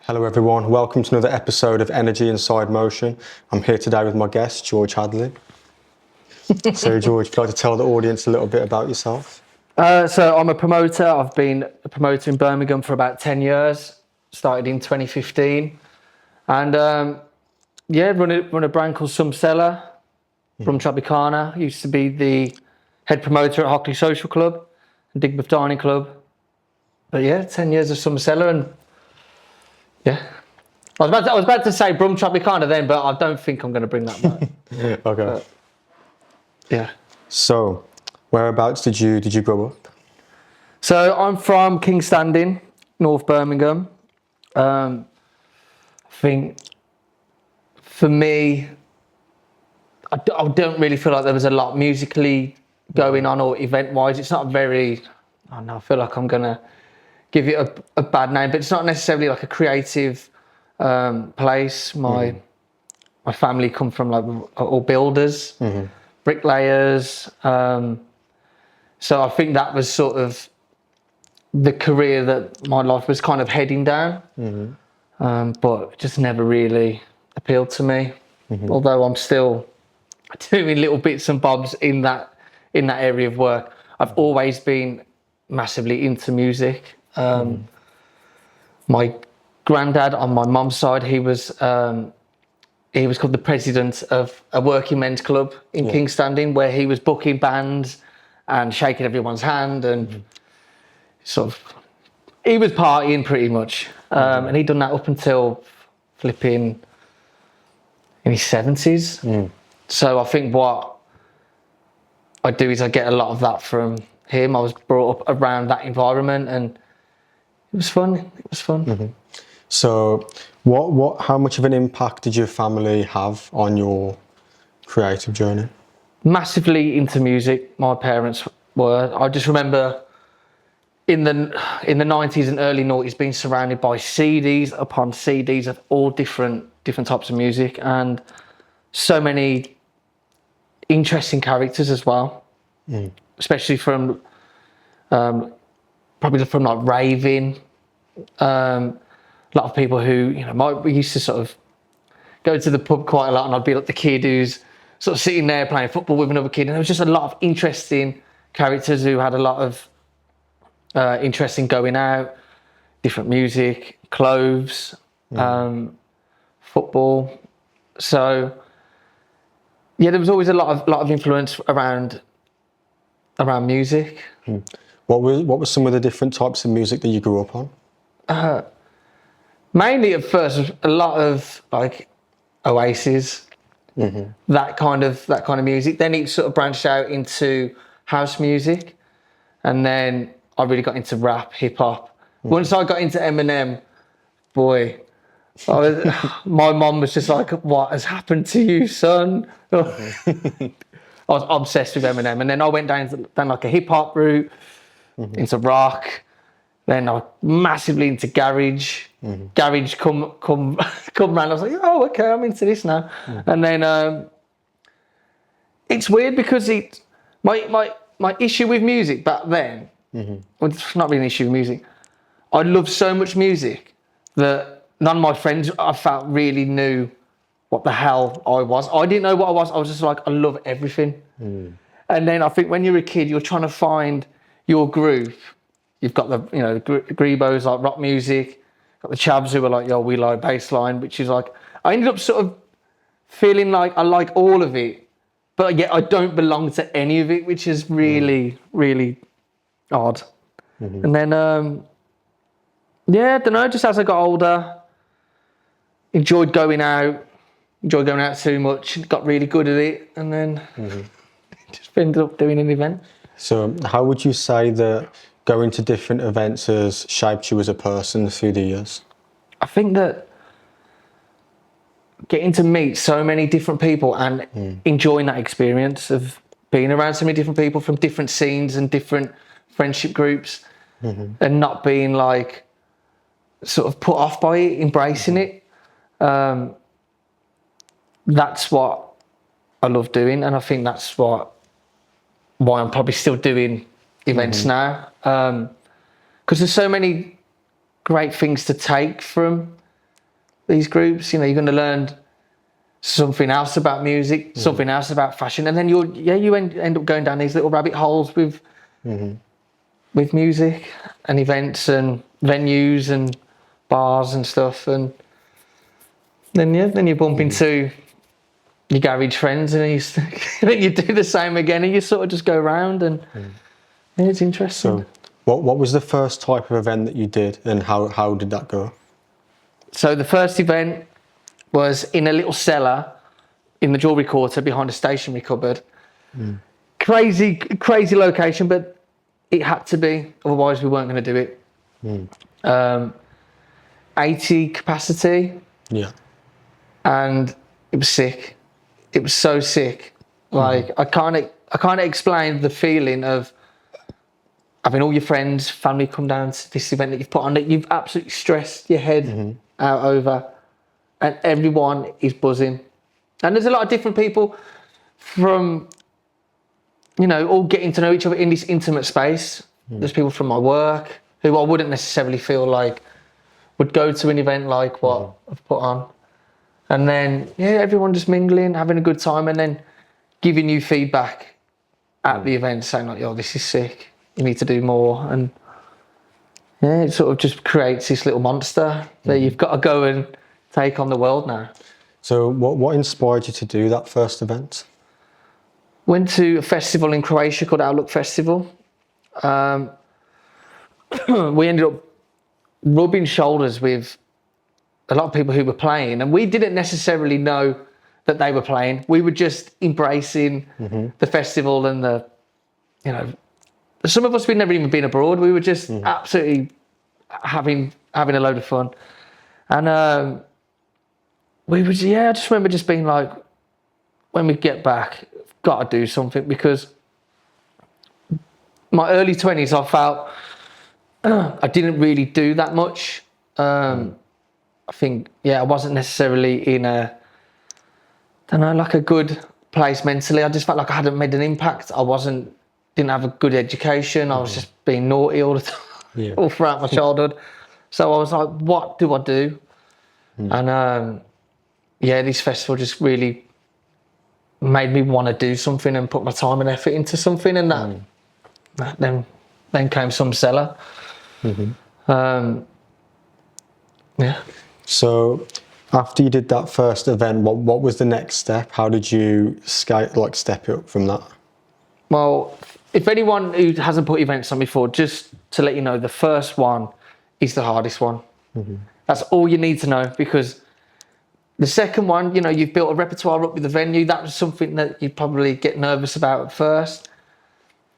Hello everyone, welcome to another episode of Energy Inside Motion. I'm here today with my guest, George Hadley. So George, if you'd like to tell the audience a little bit about yourself. So I'm a promoter. I've been a promoter in Birmingham for about 10 years. Started in 2015. And run a brand called Cellar from Tropicana. Used to be the head promoter at Hockley Social Club and Digbeth Dining Club. But yeah, 10 years of Cellar and yeah. I was about to say Brum Tropicana then, but I don't think I'm going to bring that back. Okay. But, yeah. So, whereabouts did you grow up? So I'm from King's Standing, North Birmingham. I think for me, I don't really feel like there was a lot musically going on or event-wise. It's not very, I don't know, I feel like I'm going to give it a bad name, but it's not necessarily like a creative place. My family come from like all builders, bricklayers. So I think that was sort of the career that my life was kind of heading down, but it just never really appealed to me. Although I'm still doing little bits and bobs in that area of work. I've always been massively into music. My granddad on my mum's side, he was called the president of a working men's club in King's Standing, where he was booking bands and shaking everyone's hand and sort of, he was partying pretty much. And he'd done that up until flipping in his 70s. So I think what I do is I get a lot of that from him. I was brought up around that environment and it was fun. So, how much of an impact did your family have on your creative journey? Massively into music, my parents were. I just remember in the 90s and early noughties being surrounded by CDs upon CDs of all different types of music and so many interesting characters as well, especially from probably from like raving. A lot of people who, we used to sort of go to the pub quite a lot, and I'd be like the kid who's sort of sitting there playing football with another kid, and there was just a lot of interesting characters who had a lot of interest in going out, different music, clothes, football. So yeah, there was always a lot of influence around music. What were some of the different types of music that you grew up on? Mainly at first, a lot of like Oasis, that kind of music. Then it sort of branched out into house music, and then I really got into rap, hip hop. Once I got into Eminem, boy, my mom was just like, "What has happened to you, son?" I was obsessed with Eminem, and then I went down like a hip hop route, into rock. Then I was massively into garage. Garage come round. I was like, oh, okay, I'm into this now. And then it's weird because my issue with music back then, well, it's not really an issue with music. I loved so much music that none of my friends I felt really knew what the hell I was. I didn't know what I was. I was just like, I love everything. And then I think when you're a kid, you're trying to find your group. You've got the Grebos, like rock music, got the Chavs who are like, yo, we like bass line, which is like, I ended up sort of feeling like I like all of it, but yet I don't belong to any of it, which is really, really odd. And then, I don't know, just as I got older, enjoyed going out too much, got really good at it, and then just ended up doing an event. So, how would you say that going to different events has shaped you as a person through the years? I think that getting to meet so many different people and enjoying that experience of being around so many different people from different scenes and different friendship groups, and not being like sort of put off by it, embracing it. That's what I love doing, and I think that's why I'm probably still doing events now, because there's so many great things to take from these groups. You know, you're going to learn something else about music, something else about fashion, and then you end up going down these little rabbit holes with music and events and venues and bars and stuff, and then you bump into your garage friends, and then you do the same again, and you sort of just go around, and it's interesting. So, what was the first type of event that you did, and how did that go? So the first event was in a little cellar in the jewellery quarter behind a stationery cupboard. Crazy location, but it had to be, otherwise we weren't going to do it. 80 capacity. Yeah. And it was sick. It was so sick. Like I can't explain the feeling of having all your friends, family come down to this event that you've put on, that you've absolutely stressed your head out over, and everyone is buzzing. And there's a lot of different people from, you know, all getting to know each other in this intimate space. There's people from my work who I wouldn't necessarily feel like would go to an event like what I've put on. And then, everyone just mingling, having a good time, and then giving you feedback at the event, saying like, yo, this is sick, you need to do more. And it sort of just creates this little monster that you've got to go and take on the world now. So what inspired you to do that first event? Went to a festival in Croatia called Outlook Festival. We ended up rubbing shoulders with a lot of people who were playing, and we didn't necessarily know that they were playing. We were just embracing the festival and some of us, we'd never even been abroad. We were just absolutely having a load of fun. And I just remember just being like, when we get back, got to do something, because my early 20s, I felt I didn't really do that much. I think, I wasn't necessarily in like a good place mentally. I just felt like I hadn't made an impact. Didn't have a good education. I was just being naughty all the time, all throughout my childhood. So I was like, what do I do? And this festival just really made me want to do something and put my time and effort into something, and that then came some Cellar. So after you did that first event, what was the next step? How did you step it up from that? Well, if anyone who hasn't put events on before, just to let you know, the first one is the hardest one. That's all you need to know, because the second one, you've built a repertoire up with the venue. That was something that you'd probably get nervous about at first.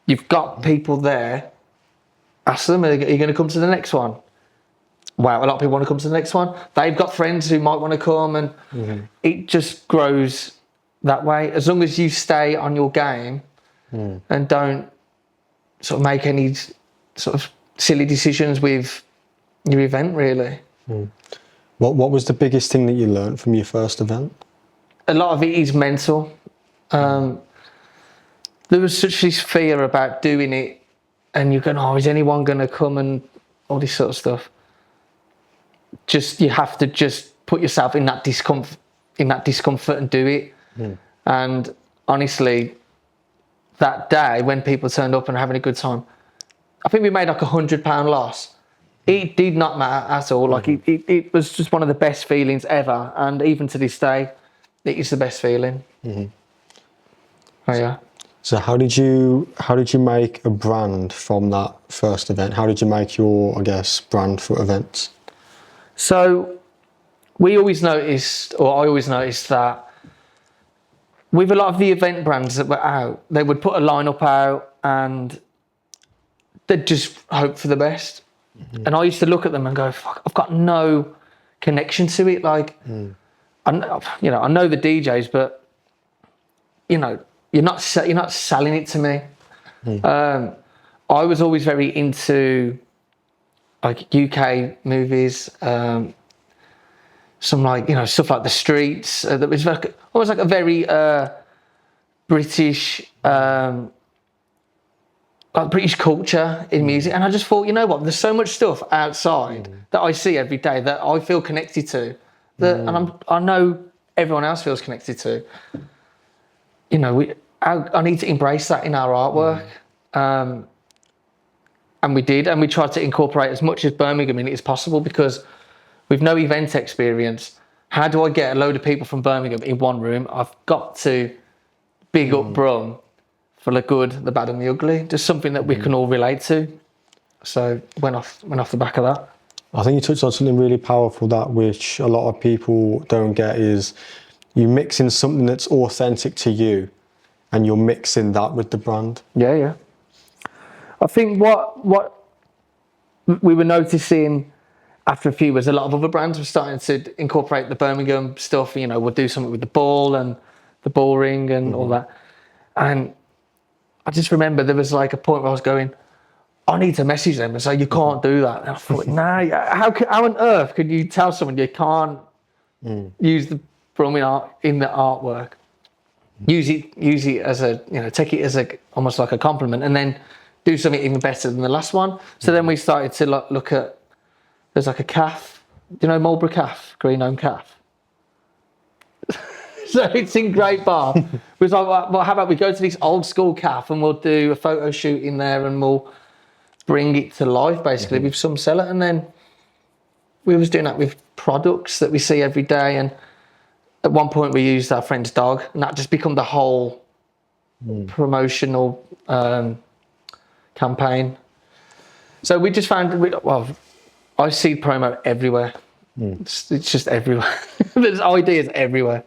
You've got people there. Ask them, are you going to come to the next one? Wow, a lot of people want to come to the next one. They've got friends who might want to come, and it just grows that way. As long as you stay on your game and don't sort of make any sort of silly decisions with your event, really. What was the biggest thing that you learned from your first event? A lot of it is mental. There was such this fear about doing it, and you're going, is anyone going to come, and all this sort of stuff. You have to just put yourself in that discomfort and do it. And honestly, that day when people turned up and having a good time, I think we made like £100 loss. It did not matter at all. Like it was just one of the best feelings ever, and even to this day, it is the best feeling. Oh yeah. So how did you make a brand from that first event? How did you make your, brand for events? So I always noticed that with a lot of the event brands that were out, they would put a lineup out and they'd just hope for the best. And I used to look at them and go, fuck, I've got no connection to it. Like, I know the DJs, but you're not selling it to me. I was always very into like UK movies, some stuff like The Streets. That was almost like a very British, like British culture in music. And I just thought, you know what? There's so much stuff outside that I see every day that I feel connected to, and I know everyone else feels connected to. You know, I need to embrace that in our artwork. And we did, and we tried to incorporate as much as Birmingham in it as possible, because with no event experience, how do I get a load of people from Birmingham in one room? I've got to big up Brum for the good, the bad and the ugly. Just something that we can all relate to. So went off the back of that. I think you touched on something really powerful, that which a lot of people don't get, is you mixing something that's authentic to you and you're mixing that with the brand. Yeah. I think what we were noticing after a few was a lot of other brands were starting to incorporate the Birmingham stuff. You know, we'll do something with the ball and the ball ring and all that. And I just remember there was like a point where I was going, I need to message them and say, you can't do that. And I thought, nah, how on earth could you tell someone you can't use the Brumming art in the artwork? Use it as a, you know, take it as a almost like a compliment, and then do something even better than the last one. So then we started to look at, there's like a calf. Do you know Marlborough calf? Green Home calf. So it's in Great Bar. We was like, well, how about we go to this old school calf and we'll do a photo shoot in there and we'll bring it to life basically with some Cellar. And then we was doing that with products that we see every day. And at one point we used our friend's dog, and that just become the whole promotional campaign. So we just found, I see promo everywhere. It's just everywhere. There's ideas everywhere.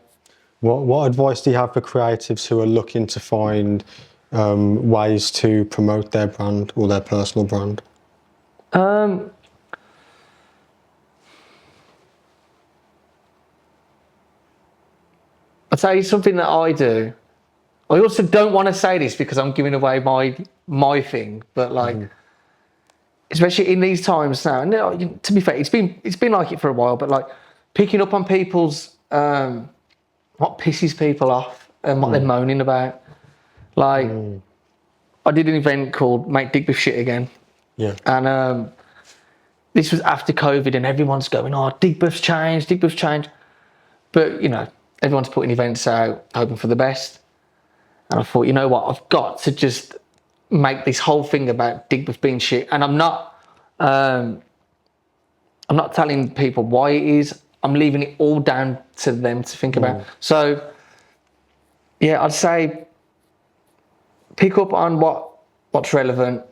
What advice do you have for creatives who are looking to find ways to promote their brand or their personal brand? I'll tell you something that I do. I also don't want to say this because I'm giving away my thing, but like, especially in these times now, and to be fair, it's been like it for a while, but like picking up on people's what pisses people off and what they're moaning about. Like, I did an event called Make Digbeth Shit Again. Yeah. And this was after COVID, and everyone's going, oh, Digbeth's changed. But, you know, everyone's putting events out, hoping for the best. And I thought, you know what, I've got to just make this whole thing about Digbeth being shit. And I'm not telling people why it is. I'm leaving it all down to them to think about. So, yeah, I'd say pick up on what's relevant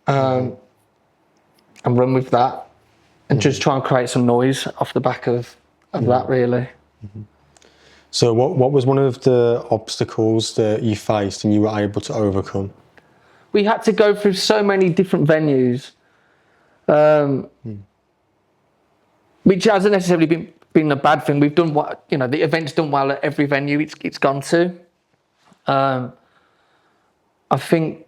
and run with that, and just try and create some noise off the back of that, really. So what was one of the obstacles that you faced and you were able to overcome? We had to go through so many different venues, which hasn't necessarily been a bad thing. We've done the event's done well at every venue it's gone to. I think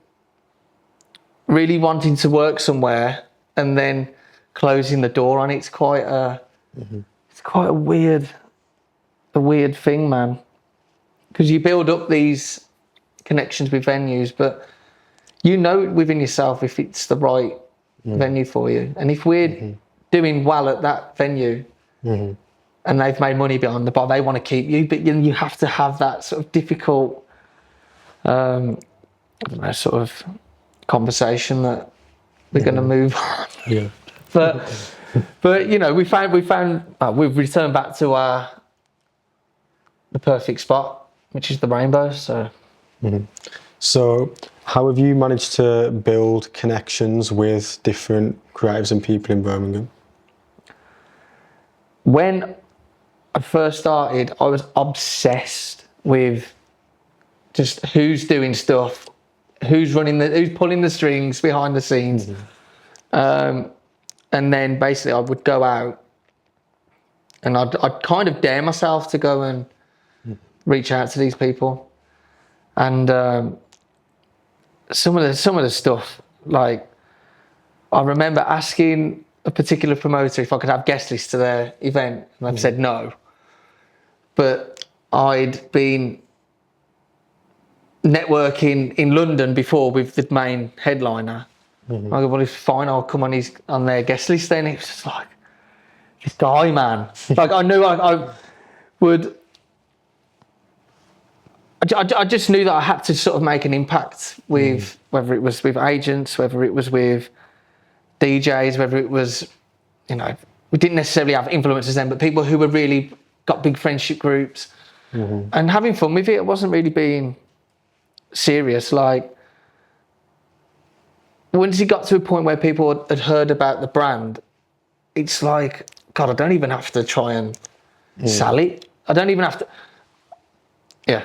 really wanting to work somewhere and then closing the door on it's quite a weird thing, man. Because you build up these connections with venues, but you know within yourself if it's the right venue for you. And if we're doing well at that venue and they've made money behind the bar, they want to keep you, but you have to have that sort of difficult sort of conversation that we're going to move on. Yeah. But you know, we've returned back to the perfect spot, which is the rainbow. So. So how have you managed to build connections with different creatives and people in Birmingham? When I first started, I was obsessed with just who's doing stuff, who's pulling the strings behind the scenes. And then basically I would go out and I'd kind of dare myself to go and reach out to these people. And some of the stuff, like I remember asking a particular promoter if I could have guest lists to their event, and they've said no. But I'd been networking in London before with the main headliner. I go, well, it's fine, I'll come on their guest list then. It was just like, this guy, man. Like I knew I would. I just knew that I had to sort of make an impact with whether it was with agents, whether it was with DJs, whether it was, you know, we didn't necessarily have influencers then, but people who were really got big friendship groups and having fun with it. It wasn't really being serious. Like once it got to a point where people had heard about the brand, it's like, God, I don't even have to try and sell it. I don't even have to. Yeah.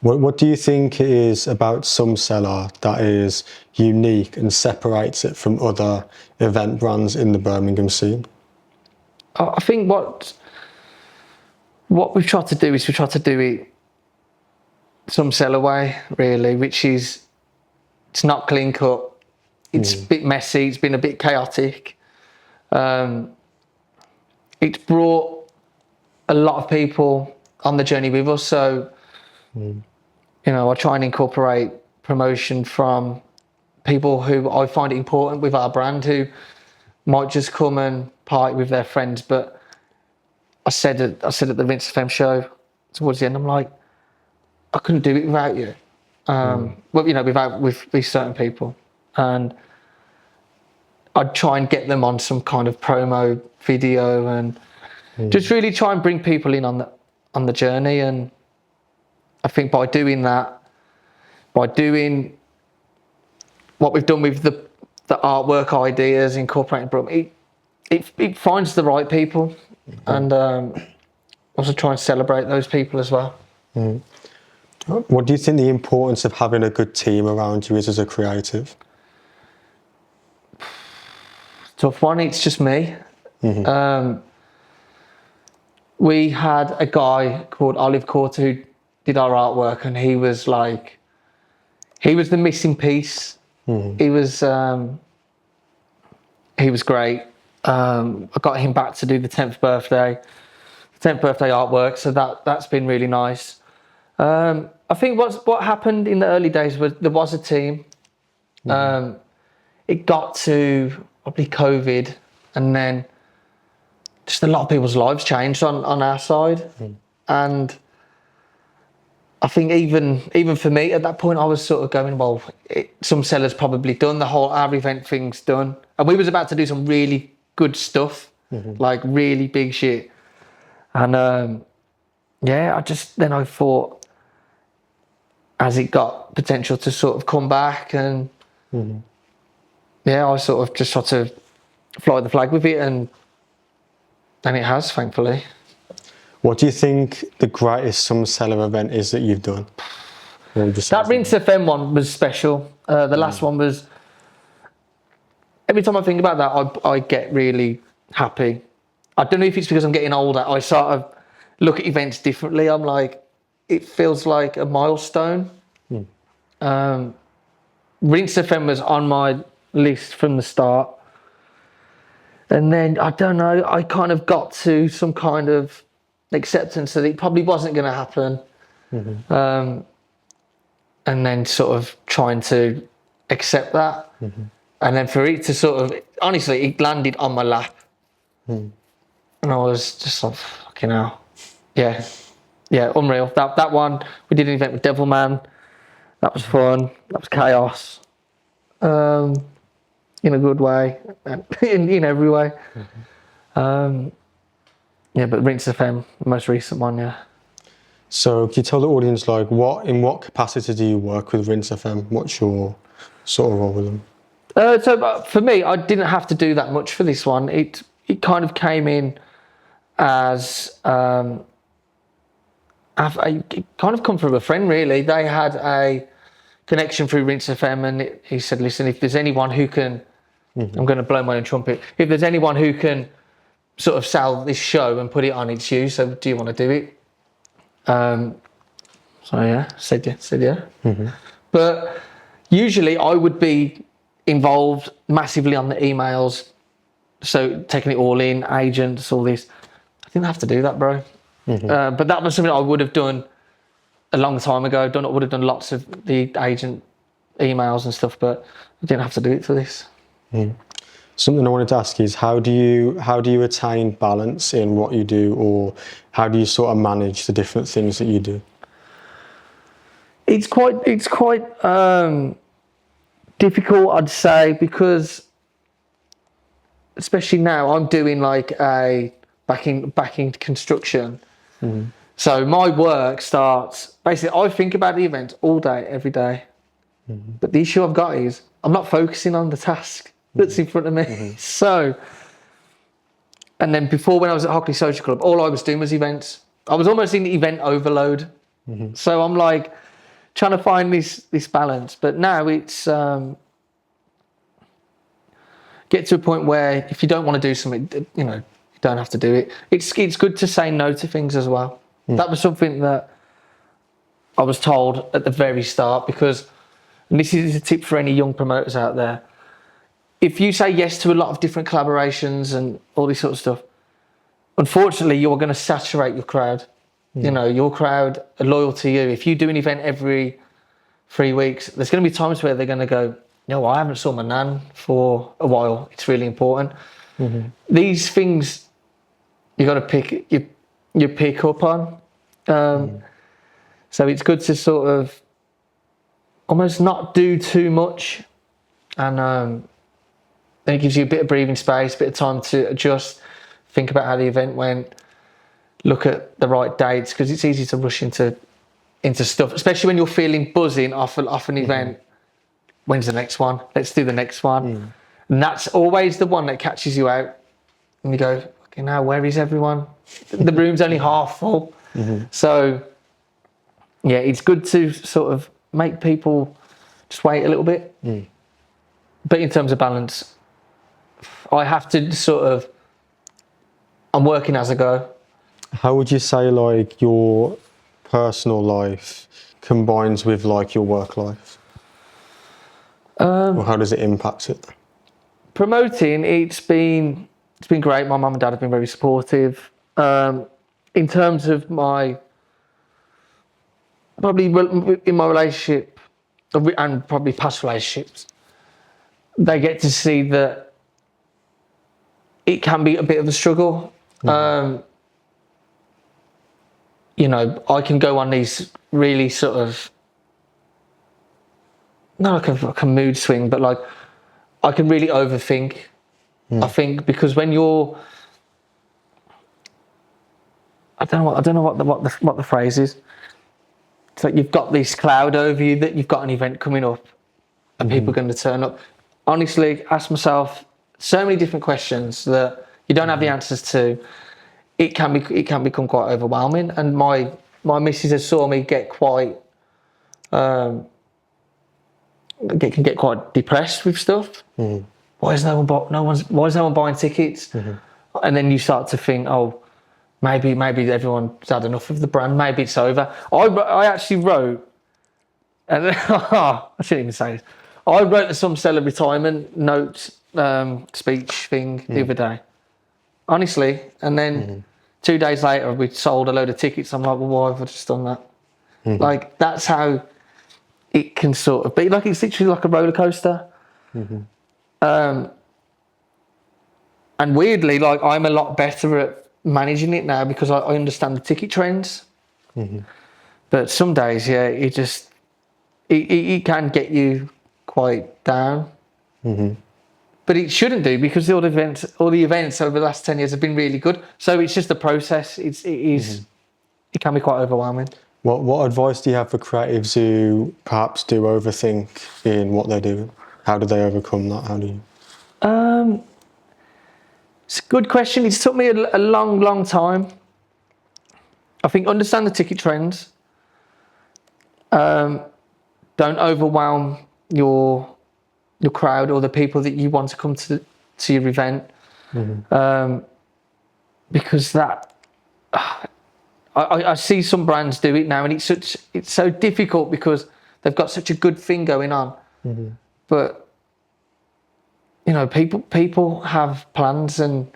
What do you think it is about some Cellar that is unique and separates it from other event brands in the Birmingham scene? I think what we've tried to do is we try to do it some Cellar way, really, which is it's not clean cut. It's a bit messy. It's been a bit chaotic. It's brought a lot of people on the journey with us. So, you know, I try and incorporate promotion from people who I find important with our brand, who might just come and party with their friends. But I said at the Rinse FM show towards the end, I'm like, I couldn't do it without you. Well, you know, with these certain people, and I'd try and get them on some kind of promo video and just really try and bring people in on the journey. And I think by doing that, by doing what we've done with the artwork ideas, incorporating Brum, it finds the right people, and also try and celebrate those people as well. What do you think the importance of having a good team around you is as a creative? Tough one. It's just me. We had a guy called Olive Courter who did our artwork, and he was the missing piece. He was great. I got him back to do the 10th birthday artwork, so that's been really nice. I think what happened in the early days was there was a team. It got to probably COVID, and then just a lot of people's lives changed on our side. And I think even for me at that point, I was sort of going, well, some Cellar's probably done, the whole our event thing's done. And we was about to do some really good stuff, like really big shit. And I thought, as it got potential to sort of come back, and I sort of fly the flag with it, and it has, thankfully. What do you think the greatest Some Cellar event is that you've done? That Rinse FM one was special. The last one was, every time I think about that, I get really happy. I don't know if it's because I'm getting older. I sort of look at events differently. I'm like, it feels like a milestone. Rinse FM was on my list from the start. And then, I don't know, I kind of got to some kind of acceptance that it probably wasn't going to happen. And then sort of trying to accept that. And then for it to sort of, honestly, it landed on my lap. And I was just like, fucking hell. Yeah, unreal. That one, we did an event with Devilman. That was fun. That was chaos. In a good way, and in every way. But Rinse FM, the most recent one, yeah. So can you tell the audience, like, in what capacity do you work with Rinse FM? What's your sort of role with them? So for me, I didn't have to do that much for this one. It kind of came in as it kind of come from a friend, really. They had a connection through Rinse FM, and he said, listen, if there's anyone who can, I'm going to blow my own trumpet, if there's anyone who can sort of sell this show and put it on, it's you, so do you want to do it? Said yeah. But usually I would be involved massively on the emails, so taking it all in, agents, all this. I didn't have to do that, bro. But that was something I would have done a long time ago. I would have done lots of the agent emails and stuff, but I didn't have to do it for this. Something I wanted to ask is how do you attain balance in what you do, or how do you sort of manage the different things that you do? It's quite difficult, I'd say, because especially now I'm doing like a backing construction. So my work starts basically. I think about the event all day, every day. But the issue I've got is I'm not focusing on the task that's in front of me. So, and then before, when I was at Hockley Social Club, all I was doing was events. I was almost in event overload. So I'm like trying to find this balance. But now it's get to a point where if you don't want to do something, you know, you don't have to do it. It's good to say no to things as well. That was something that I was told at the very start, because, and this is a tip for any young promoters out there, if you say yes to a lot of different collaborations and all this sort of stuff, unfortunately you're going to saturate your crowd. You know, your crowd are loyal to you. If you do an event every 3 weeks, there's going to be times where they're going to go, no, I haven't saw my nan for a while. It's really important. These things you got to pick up on. So it's good to sort of almost not do too much, and then it gives you a bit of breathing space, a bit of time to adjust, think about how the event went, look at the right dates, because it's easy to rush into stuff, especially when you're feeling buzzing off an event. When's the next one? Let's do the next one. And that's always the one that catches you out. And you go, okay, now where is everyone? The room's only half full. So, yeah, it's good to sort of make people just wait a little bit. But in terms of balance, I have to sort of, I'm working as I go. How would you say like your personal life combines with like your work life? Or how does it impact it? Promoting, it's been great. My mum and dad have been very supportive. In terms of probably in my relationship and probably past relationships, they get to see that it can be a bit of a struggle. You know, I can go on these really sort of, not like a mood swing, but like I can really overthink. I think because when you're, I don't know what the phrase is. It's like you've got this cloud over you that you've got an event coming up, and people are going to turn up. Honestly, ask myself so many different questions that you don't have the answers to. It can become quite overwhelming, and my missus has saw me get quite. Can get quite depressed with stuff. Why is no one buying tickets? And then you start to think, oh, maybe everyone's had enough of the brand. Maybe it's over. I actually wrote, and I shouldn't even say this. I wrote some Cellar retirement note speech thing the other day, honestly. And then 2 days later, we sold a load of tickets. I'm like, well, why have I just done that? Like, that's how it can sort of be. Like, it's literally like a roller coaster. And weirdly, like, I'm a lot better at managing it now because I understand the ticket trends. But some days, yeah, it can get you quite down. But it shouldn't do, because all the events over the last 10 years have been really good. So it's just a process. It can be quite overwhelming. What advice do you have for creatives who perhaps do overthink in what they're doing? How do they overcome that? How do you? It's a good question. It's took me a long time. I think understand the ticket trends. Don't overwhelm your crowd or the people that you want to come to your event, because that. I see some brands do it now, and it's so difficult because they've got such a good thing going on. But you know, people have plans and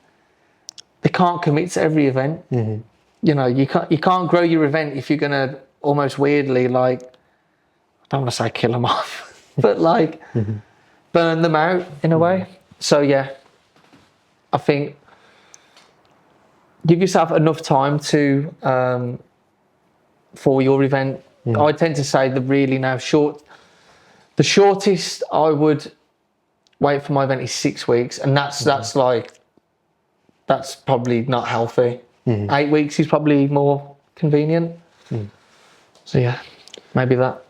they can't commit to every event. You know, you can't grow your event if you're gonna almost weirdly, like, I don't want to say kill them off, but like burn them out in a way. So yeah, I think give yourself enough time to for your event. I tend to say the shortest I would wait for my event is 6 weeks, and that's probably not healthy. 8 weeks is probably more convenient. So yeah, maybe that.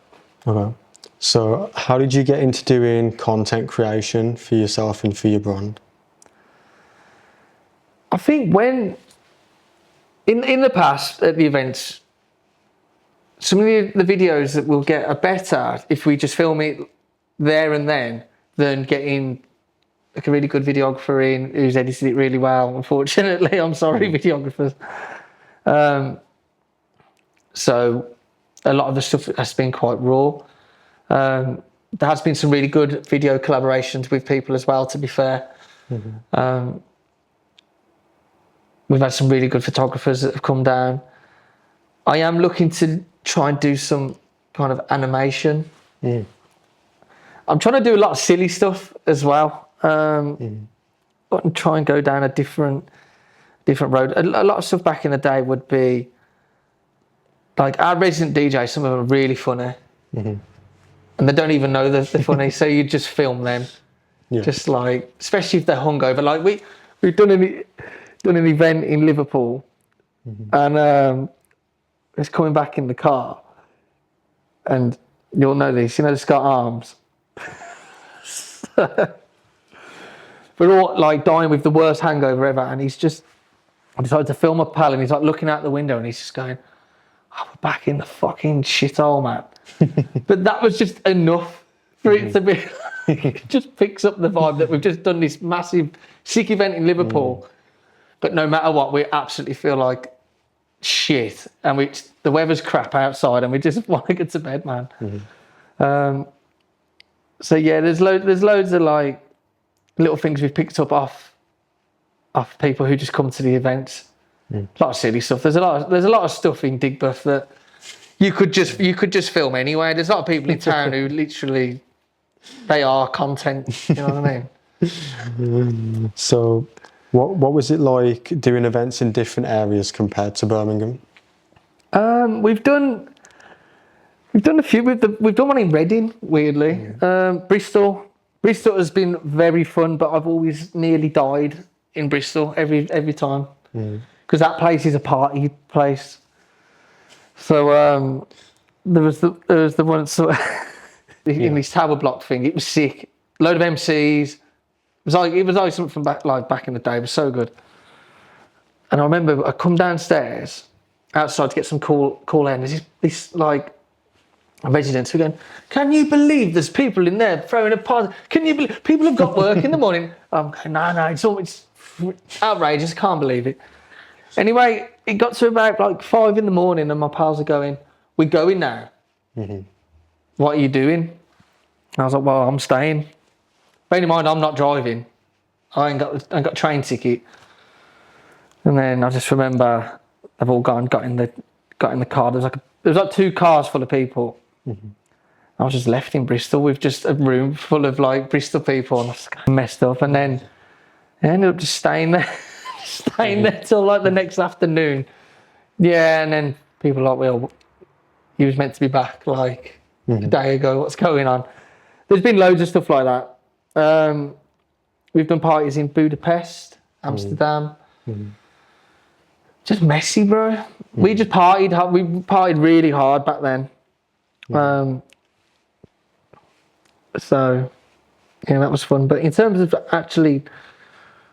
Okay. So how did you get into doing content creation for yourself and for your brand? I think when in the past at the events, some of the videos that we'll get are better if we just film it there and then than getting like a really good videographer in who's edited it really well. Unfortunately, I'm sorry, videographers. So a lot of the stuff has been quite raw. There has been some really good video collaborations with people as well, to be fair. We've had some really good photographers that have come down. I am looking to try and do some kind of animation. I'm trying to do a lot of silly stuff as well. But try and go down a different road. A lot of stuff back in the day would be like our resident DJ. Some of them are really funny, and they don't even know they're funny. So you just film them, just like, especially if they're hungover. Like we've done an event in Liverpool, and it's coming back in the car, and you'll know this. You know the Scott Arms. We're all like dying with the worst hangover ever, and I decided to film a pal, and he's like looking out the window, and he's just going, "Oh, we're back in the fucking shithole, man." But that was just enough for it to be. It just picks up the vibe that we've just done this massive sick event in Liverpool, but no matter what, we absolutely feel like shit, and the weather's crap outside, and we just want to get to bed, man. So yeah, there's loads of like little things we've picked up off people who just come to the events. A lot of silly stuff. There's a lot of stuff in Digbeth that you could just film anyway. There's a lot of people in town who literally they are content. You know what I mean? So what was it like doing events in different areas compared to Birmingham? We've done a few. We've done one in Reading, weirdly. Bristol has been very fun, but I've always nearly died in Bristol every time because that place is a party place. So there was the one in this tower block thing. It was sick. Load of MCs. It was like something from back in the day. It was so good. And I remember I come downstairs outside to get some cool air, and there's this like residents who are going, "Can you believe there's people in there throwing a party? Can you believe people have got work in the morning?" I'm going, no, it's outrageous. Can't believe it. Anyway, it got to about like 5 a.m, and my pals are going, "We're going now." What are you doing? And I was like, "Well, I'm staying." Bear in mind, I'm not driving. I ain't got train ticket. And then I just remember they've all got in the car. There was like 2 cars full of people. I was just left in Bristol with just a room full of like Bristol people, and I was messed up. And then I ended up just staying there till like the next afternoon. Yeah, and then people were like, "Well, he was meant to be back like a day ago. What's going on?" There's been loads of stuff like that. We've done parties in Budapest, Amsterdam. Just messy, bro. We just partied. We partied really hard back then. So yeah, that was fun. But in terms of actually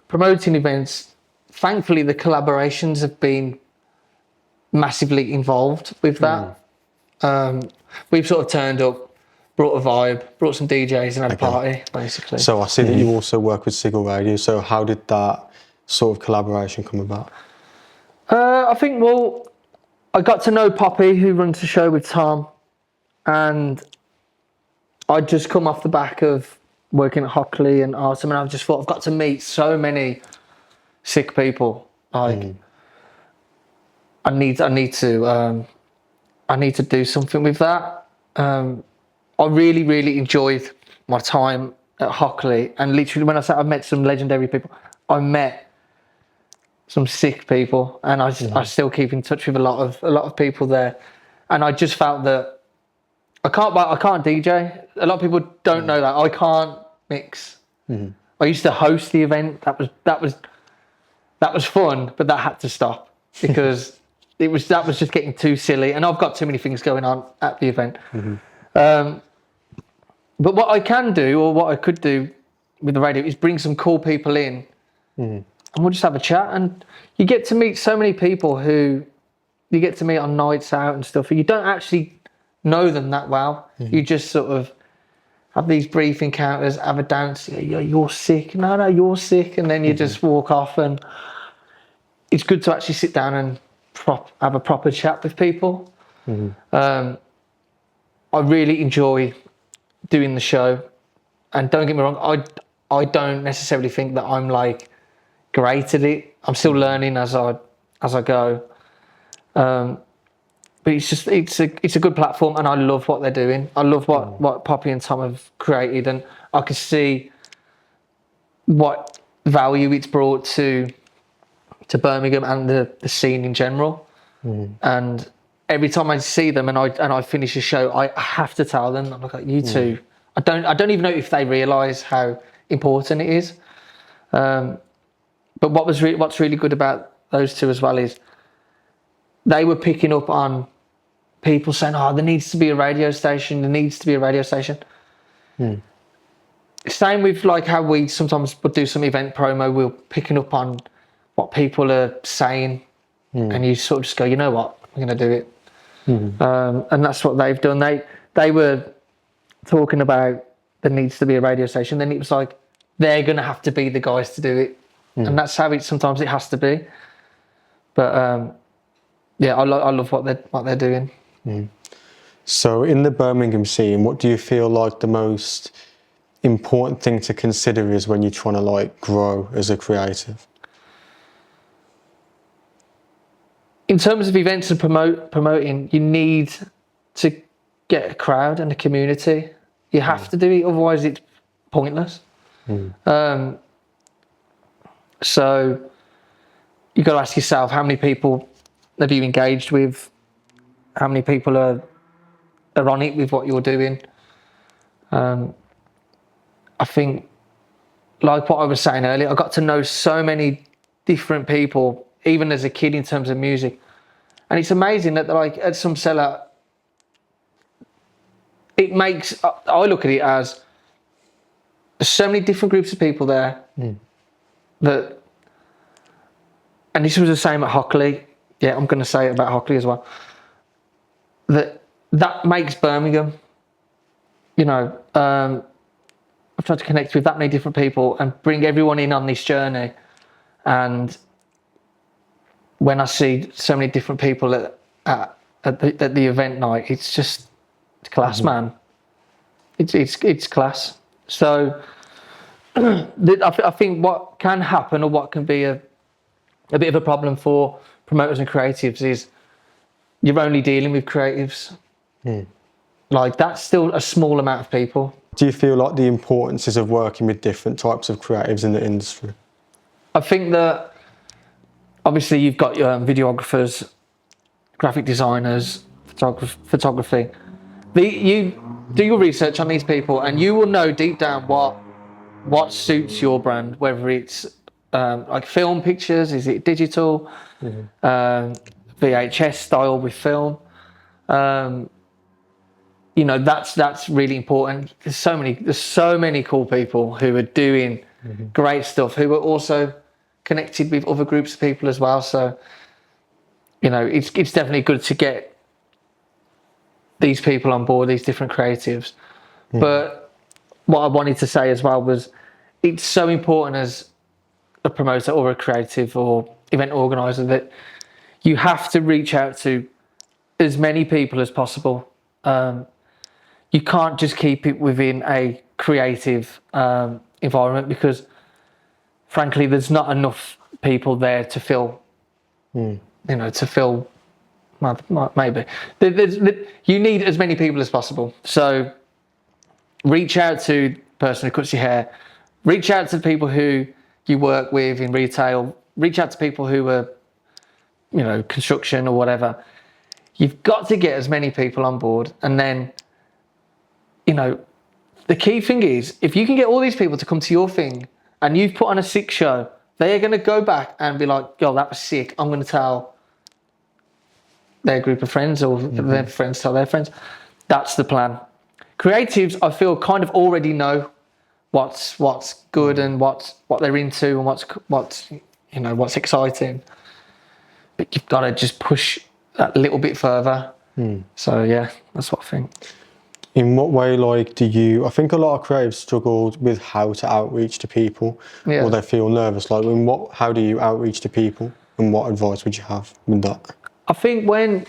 promoting events, thankfully the collaborations have been massively involved with that. We've sort of turned up, brought a vibe, brought some DJs and had a party, basically. So I see that you also work with Sigil Radio. So how did that sort of collaboration come about? I think, well, I got to know Poppy, who runs the show with Tom, and I'd just come off the back of working at Hockley and Artem, and I just thought I've got to meet so many sick people. Like, I need to do something with that. I really, really enjoyed my time at Hockley, and literally when I say I've met some legendary people, I met some sick people, and I still keep in touch with a lot of people there, and I just felt that I can't DJ. A lot of people don't know that I can't mix. I used to host the event. That was fun, but that had to stop because that was just getting too silly, and I've got too many things going on at the event. But what I can do, or what I could do with the radio, is bring some cool people in, and we'll just have a chat. And you get to meet so many people who you get to meet on nights out and stuff. You don't actually know them that well. You just sort of have these brief encounters, have a dance. You're sick. No, you're sick. And then you just walk off. And it's good to actually sit down and have a proper chat with people. I really enjoy doing the show, and don't get me wrong, I don't necessarily think that I'm like great at it. I'm still learning as I go, but it's a good platform, and I love what they're doing. I love what Poppy and Tom have created, and I can see what value it's brought to Birmingham and the scene in general. And every time I see them and I finish a show, I have to tell them, I'm like, you two, I don't even know if they realise how important it is. But what's really good about those two as well is they were picking up on people saying, there needs to be a radio station, Same with like how we sometimes would do some event promo, we're picking up on what people are saying, and you sort of just go, you know what, I'm going to do it. And that's what they've done. They were talking about there needs to be a radio station. Then it was like they're going to have to be the guys to do it, and that's how sometimes it has to be. But I love what they're doing. So in the Birmingham scene, what do you feel like the most important thing to consider is when you're trying to like grow as a creative? In terms of events and promoting, you need to get a crowd and a community. You have to do it, otherwise it's pointless. So you've got to ask yourself, how many people have you engaged with? How many people are on it with what you're doing? I think, like what I was saying earlier, I got to know so many different people, even as a kid, in terms of music. And it's amazing that like at some Cellar, I look at it as there's so many different groups of people there that, and this was the same at Hockley. Yeah, I'm going to say it about Hockley as well. That makes Birmingham, I've tried to connect with that many different people and bring everyone in on this journey. And when I see so many different people at the event night, it's class, man. It's class. So I think what can happen, or what can be a bit of a problem for promoters and creatives, is you're only dealing with creatives. Like that's still a small amount of people. Do you feel like the importance is of working with different types of creatives in the industry? I think that obviously you've got your videographers, graphic designers, photography. You do your research on these people, and you will know deep down what suits your brand. Whether it's like film pictures, is it digital, VHS style with film. That's really important. There's so many cool people who are doing great stuff, who are also connected with other groups of people as well. So, it's definitely good to get these people on board, these different creatives. But what I wanted to say as well was, it's so important as a promoter or a creative or event organizer that you have to reach out to as many people as possible. You can't just keep it within a creative environment, because frankly there's not enough people there to fill maybe you need as many people as possible. So reach out to person who cuts your hair. Reach out to the people who you work with in retail. Reach out to people who are, you know, construction or whatever. You've got to get as many people on board. And then, you know, the key thing is, if you can get all these people to come to your thing and you've put on a sick show, they're going to go back and be like, yo, that was sick. I'm going to tell their group of friends, or their friends tell their friends. That's the plan. Creatives, I feel, kind of already know what's good and what they're into and what's exciting. But you've got to just push that little bit further. So yeah, that's what I think. In what way, like, I think a lot of creatives struggle with how to outreach to people, or they feel nervous. Like, how do you outreach to people, and what advice would you have with that? I think when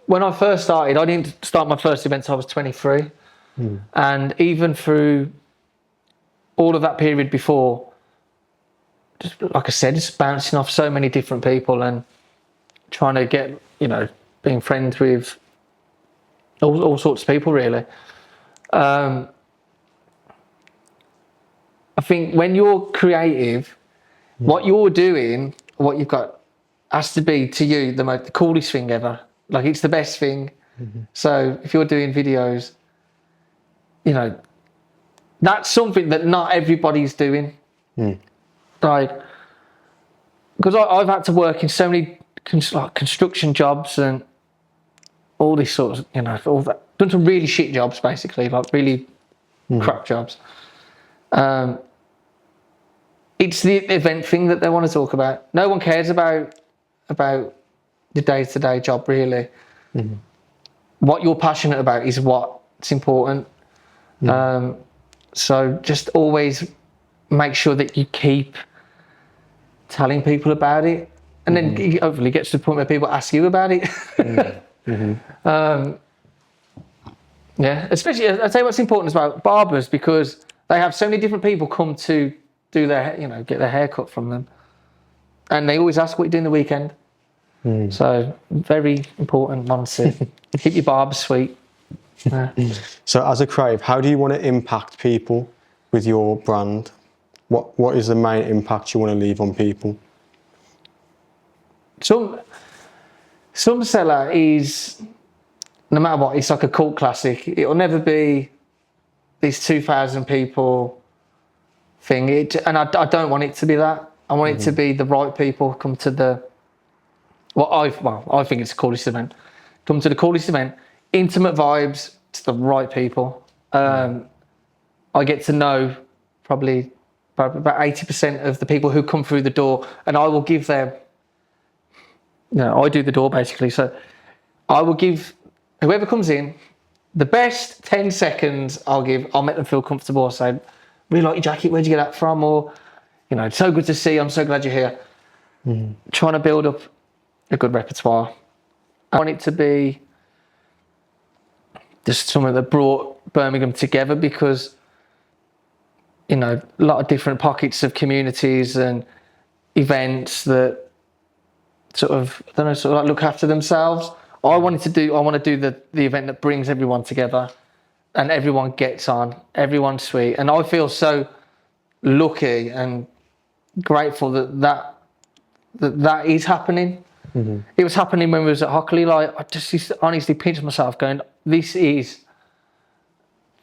I first started, I didn't start my first event until I was 23. And even through all of that period before, just like I said, just bouncing off so many different people and trying to get, you know, being friends with all sorts of people, really. I think when you're creative, what you're doing, what you've got, has to be to you the coolest thing ever. Like, it's the best thing. So if you're doing videos, you know, that's something that not everybody's doing. Like, because I've had to work in so many construction jobs and all these sorts of, you know, all that, done some really shit jobs, basically, like really crap jobs. It's the event thing that they want to talk about. No one cares about the day-to-day job, really. What you're passionate about is what's important. So just always make sure that you keep telling people about it, and then it hopefully gets to the point where people ask you about it. Yeah, especially, I'll tell you what's important about barbers, because they have so many different people come to do their, you know, get their hair cut from them, and they always ask what you do in the weekend. So very important one to keep your barber sweet. So as a creative, how do you want to impact people with your brand? What is the main impact you want to leave on people? Some Cellar is, no matter what, it's like a cult classic. It'll never be this 2,000 people thing. And I don't want it to be that. I want it to be the right people come to the, I think it's the coolest event. Come to the coolest event, intimate vibes, to the right people. I get to know probably about 80% of the people who come through the door, and I will give them, you know, I do the door basically. So I will give whoever comes in the best 10 seconds. I'll make them feel comfortable. I'll say, really like your jacket, where'd you get that from? Or, you know, it's so good to see you, I'm so glad you're here. Trying to build up a good repertoire. I want it to be just something that brought Birmingham together, because, you know, a lot of different pockets of communities and events that sort of, I don't know, sort of like look after themselves. I want to do the event that brings everyone together and everyone gets on, everyone's sweet. And I feel so lucky and grateful that is happening. It was happening when we was at Hockley. Like, I just used to honestly pinch myself going, this is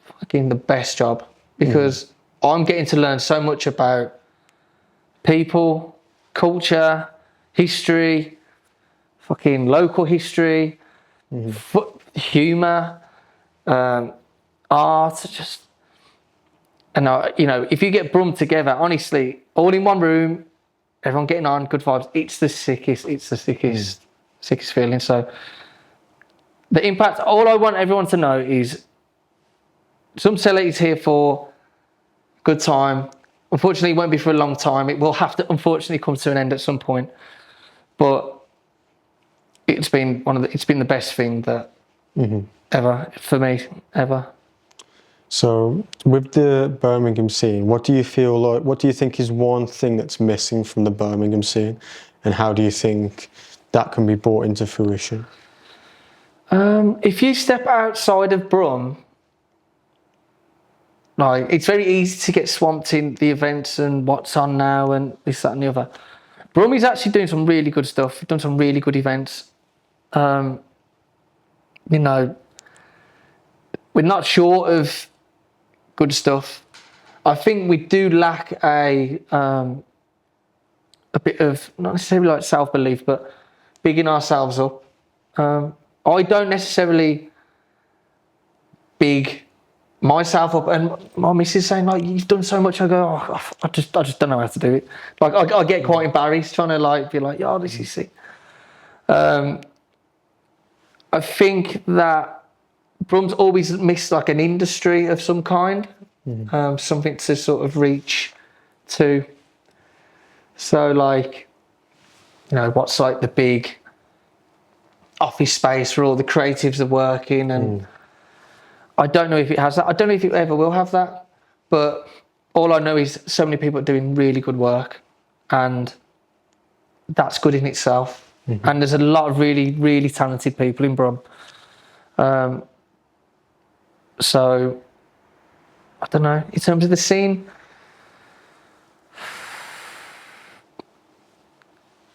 fucking the best job, because I'm getting to learn so much about people, culture, history, fucking local history, humour, art, just, and you know, if you get Brum together, honestly, all in one room, everyone getting on, good vibes, it's the sickest feeling. So the impact, all I want everyone to know is some Cellar is here for good time. Unfortunately, it won't be for a long time. It will have to, unfortunately, come to an end at some point. But it's been the best thing that ever for me, ever. So with the Birmingham scene, what do you think is one thing that's missing from the Birmingham scene, and how do you think that can be brought into fruition? If you step outside of Brum, Like, it's very easy to get swamped in the events and what's on now and this, that, and the other. Brummie's actually doing some really good stuff. We've done some really good events. You know, we're not short of good stuff. I think we do lack a bit of, not necessarily like self-belief, but bigging ourselves up. I don't necessarily big myself up, and my missus saying like, you've done so much. I go, oh, I just don't know how to do it. Like I get quite embarrassed trying to like be like, oh, this is sick. I think that Brum's always missed like an industry of some kind, something to sort of reach to. So like, you know, what's like the big office space where all the creatives are working, and I don't know if it has that. I don't know if it ever will have that, but all I know is so many people are doing really good work, and that's good in itself. And there's a lot of really, really talented people in Brum. So, I don't know, in terms of the scene,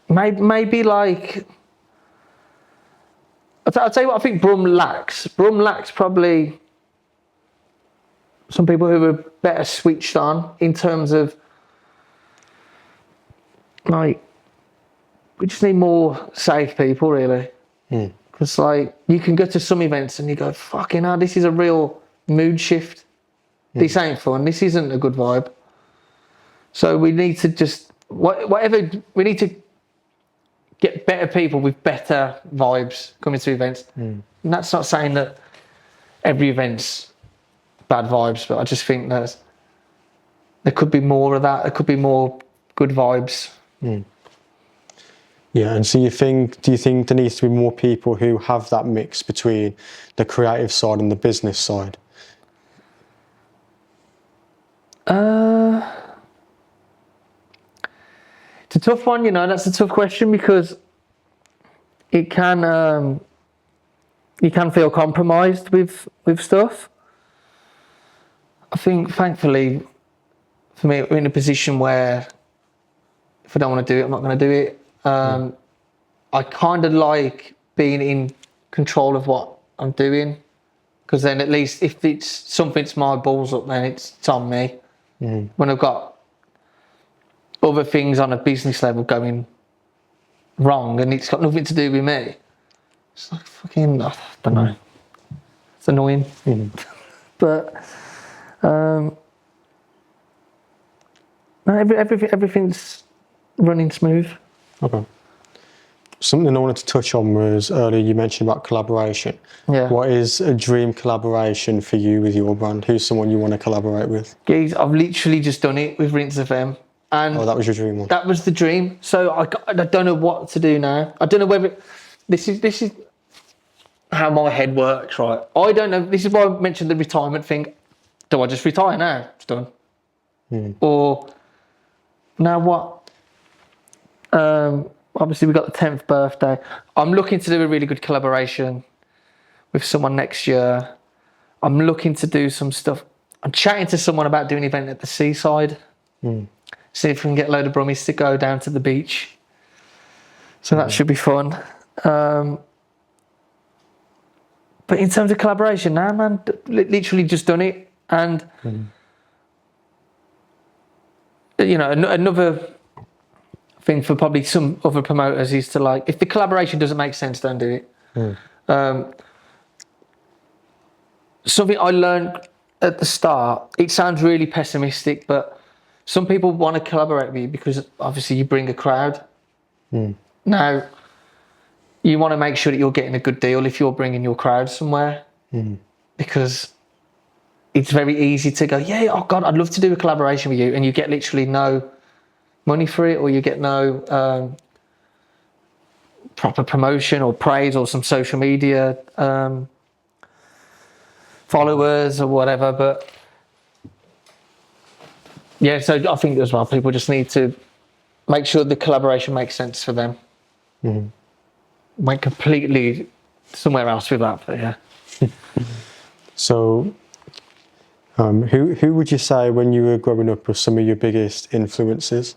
maybe like, I'll tell you what I think Brum lacks. Brum lacks probably some people who are better switched on in terms of, like, we just need more safe people, really. Because, like, you can go to some events and you go, fucking hell, this is a real mood shift. This ain't fun. This isn't a good vibe. So we need to just, whatever, we need to get better people with better vibes coming to events. And that's not saying that every event's bad vibes, but I just think that there could be more of that. There could be more good vibes. Yeah, and so do you think there needs to be more people who have that mix between the creative side and the business side? It's a tough one, you know. That's a tough question because it can you can feel compromised with stuff. I think, thankfully, for me, we're in a position where if I don't want to do it, I'm not going to do it. I kind of like being in control of what I'm doing, because then at least if it's something's my balls up, then it's on me. When I've got other things on a business level going wrong and it's got nothing to do with me, it's like fucking, I don't know. It's annoying. But no, everything's running smooth. Okay. Something I wanted to touch on was earlier you mentioned about collaboration. Yeah. What is a dream collaboration for you with your brand? Who's someone you want to collaborate with? Geez, I've literally just done it with Rinse FM. And Oh, that was your dream one. that was the dream. So I don't know what to do now. I don't know whether this is how my head works, right? I don't know. This is why I mentioned the retirement thing. Do I just retire now? It's done. Or now what? Obviously, we got the 10th birthday. I'm looking to do a really good collaboration with someone next year. I'm looking to do some stuff. I'm chatting to someone about doing an event at the seaside. See if we can get a load of Brummies to go down to the beach. So that should be fun. But in terms of collaboration, nah, man, literally just done it. And, you know, another thing for probably some other promoters is to, like, if the collaboration doesn't make sense, don't do it. Something I learned at the start, it sounds really pessimistic, but some people want to collaborate with you because obviously you bring a crowd. Now, you want to make sure that you're getting a good deal if you're bringing your crowd somewhere, because it's very easy to go, yeah, oh God, I'd love to do a collaboration with you, and you get literally no money for it, or you get no proper promotion or praise or some social media followers or whatever. But yeah, so I think as well, people just need to make sure the collaboration makes sense for them. Went completely somewhere else with that, but yeah. So Who would you say when you were growing up were some of your biggest influences?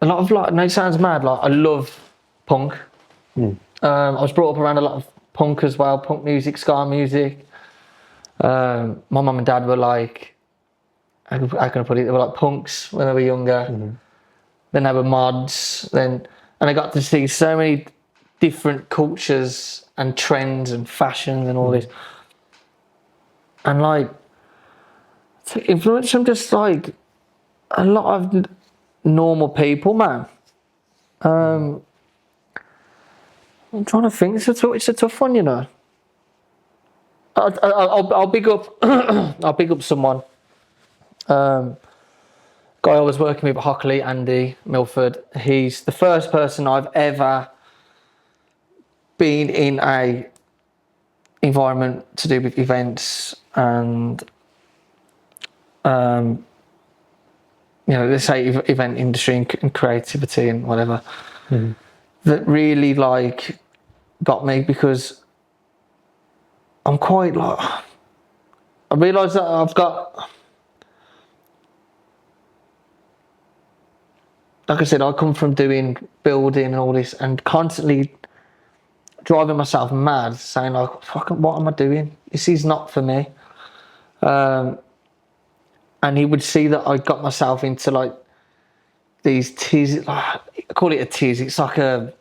A lot of like, no, it sounds mad. Like I love punk. I was brought up around a lot of punk as well, punk music, ska music. My mum and dad were like, how can I put it? They were like punks when they were younger. Then they were mods. And I got to see so many different cultures and trends and fashion and all this. And like, to influence from just like a lot of normal people, man. I'm trying to think. It's a tough one, you know. I'll big up. I'll big up someone. Guy I was working with at Hockley, Andy Milford. He's the first person I've ever been in a environment to do with events and you know, let's say event industry and creativity and whatever, that really like got me, because I'm quite like, I realise that I've got, like I said, I come from doing building and all this and constantly driving myself mad, saying like, fucking, what am I doing? This is not for me. And he would see that I got myself into like these teas, I call it a tease. It's like I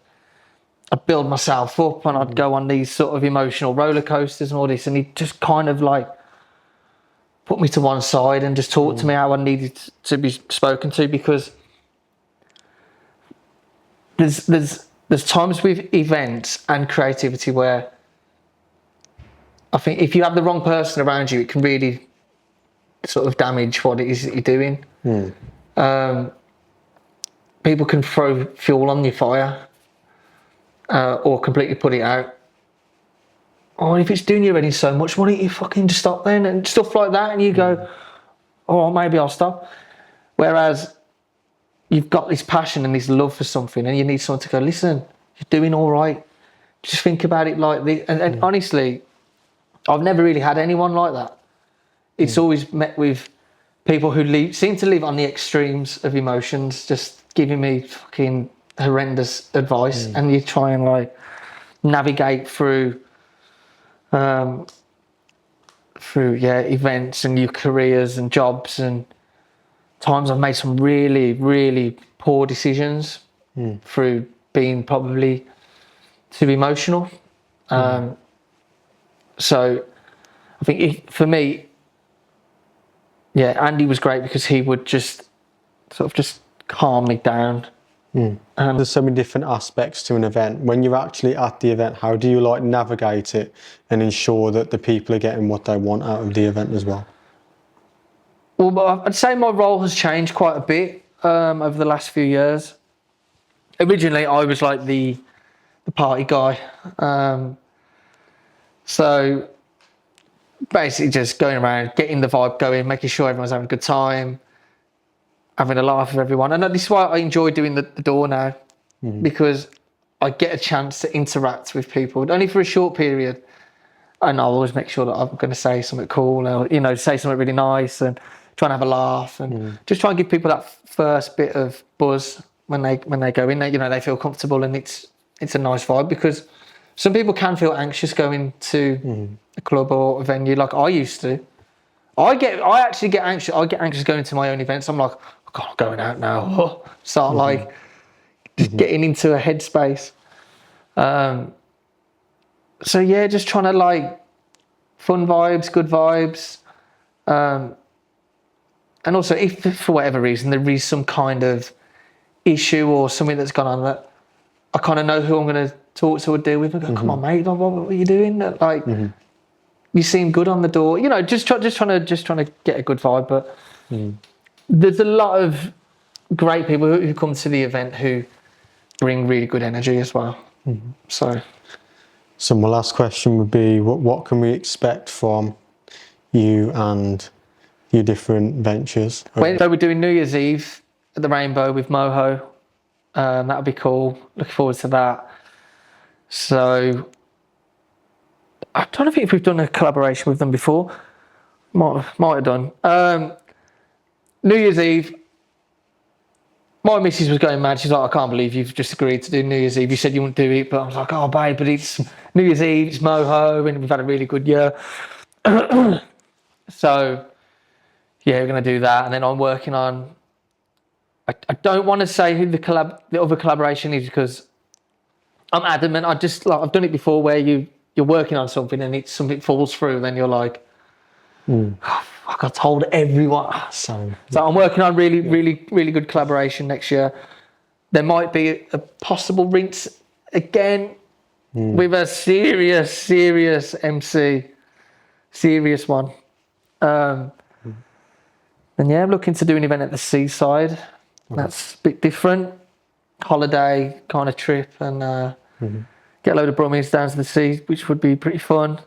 build myself up and I'd go on these sort of emotional roller coasters and all this. And he'd just kind of like put me to one side and just talk to me how I needed to be spoken to, because there's times with events and creativity where I think if you have the wrong person around you, it can really sort of damage what it is that you're doing. People can throw fuel on your fire or completely put it out. Oh, if it's doing you already so much, why don't you fucking just stop then? And stuff like that. And you go, oh, maybe I'll stop. Whereas you've got this passion and this love for something and you need someone to go, listen, you're doing all right. Just think about it like this. And honestly, I've never really had anyone like that. It's always met with people who seem to live on the extremes of emotions, just giving me fucking horrendous advice. And you try and like navigate through events and your careers and jobs, and times I've made some really, really poor decisions through being probably too emotional. So I think for me, Andy was great because he would just sort of just calm me down. There's so many different aspects to an event. When you're actually at the event, how do you like navigate it and ensure that the people are getting what they want out of the event as well? Well, I'd say my role has changed quite a bit over the last few years. Originally, I was like the party guy. So basically just going around, getting the vibe going, making sure everyone's having a good time, having a laugh with everyone. And this is why I enjoy doing the door now, because I get a chance to interact with people, only for a short period. And I'll always make sure that I'm going to say something cool, or, you know, say something really nice and try and have a laugh and just try and give people that first bit of buzz when they go in there. You know, they feel comfortable and it's a nice vibe, because some people can feel anxious going to a club or a venue like I used to. I actually get anxious. I get anxious going to my own events. I'm like, oh God, I'm going out now. Start like just getting into a headspace. So yeah, just trying to like fun vibes, good vibes. And also if for whatever reason there is some kind of issue or something that's gone on that I kind of know who I'm going to talk to or deal with and go, come on mate, what are you doing? Like, you seem good on the door, you know, just trying to get a good vibe. But there's a lot of great people who come to the event who bring really good energy as well. So my last question would be, what can we expect from you and your different ventures? so we're doing New Year's Eve at the Rainbow with Moho. That'll be cool. Looking forward to that. So I'm trying to think if we've done a collaboration with them before. Might have done. New Year's Eve. My missus was going mad. She's like, I can't believe you've just agreed to do New Year's Eve. You said you wouldn't do it, but I was like, oh, babe, but it's New Year's Eve, it's Moho, and we've had a really good year. So, yeah, we're going to do that. And then I'm working on, I don't want to say who the other collaboration is because I'm adamant. I've done it before where you're working on something and something falls through, and then you're like, oh, fuck, I told everyone. So I'm working on really good collaboration next year. There might be a possible rinse again with a serious MC, serious one. And yeah, I'm looking to do an event at the seaside. That's a bit different. Holiday kind of trip and get a load of brummies down to the sea, which would be pretty fun.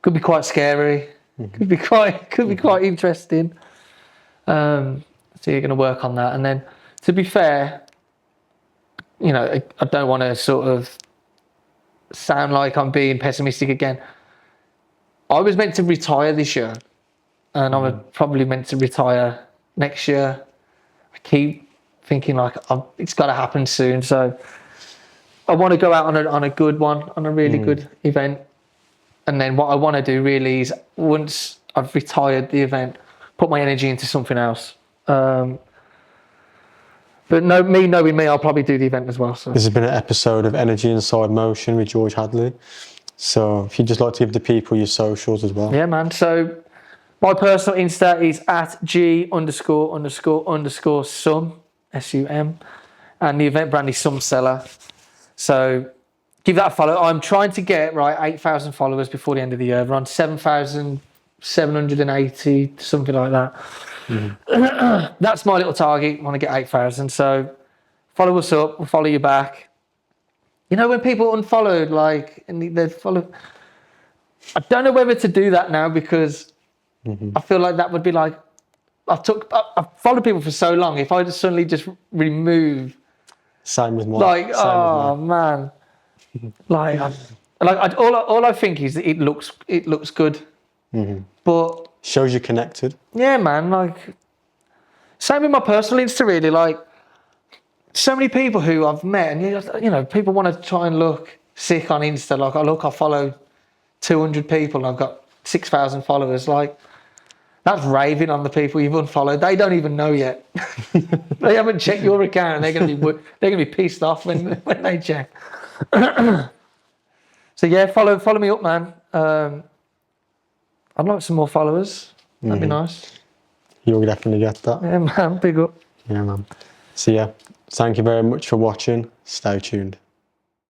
Could be quite scary. Could be quite interesting. So you're going to work on that, and then to be fair, you know, I don't want to sort of sound like I'm being pessimistic again. I was meant to retire this year, and I'm probably meant to retire next year. I keep thinking like it's got to happen soon, so I want to go out on a good one, on a really good event. And then what I want to do really is once I've retired the event, put my energy into something else. But knowing me, I'll probably do the event as well. So This has been an episode of Energy Inside Motion with George Hadley. So if you'd just like to give the people your socials as well. yeah, man. So my personal Insta is at G____sum, SUM. And the event brand is some Cellar. So give that a follow. I'm trying to get 8,000 followers before the end of the year. We're on 7,780, something like that. That's my little target. I want to get 8,000. So follow us up. We'll follow you back. You know, when people unfollowed, and they follow, I don't know whether to do that now because I feel like that would be like, I've followed people for so long. If I just suddenly just remove, Same with mine. Man. All I think is that it looks good, but Shows you're connected. yeah, man. Same with my personal Insta. Really, so many people who I've met, and you know, people want to try and look sick on Insta. I follow 200 people, and I've got 6,000 followers. That's raving on the people you've unfollowed. They don't even know yet. They haven't checked your account, and they're gonna be pissed off when they check. So yeah, follow me up, man. I'd like some more followers. That'd be nice. You'll definitely get that. Yeah, man. Big up. Yeah, man. So yeah, thank you very much for watching. Stay tuned.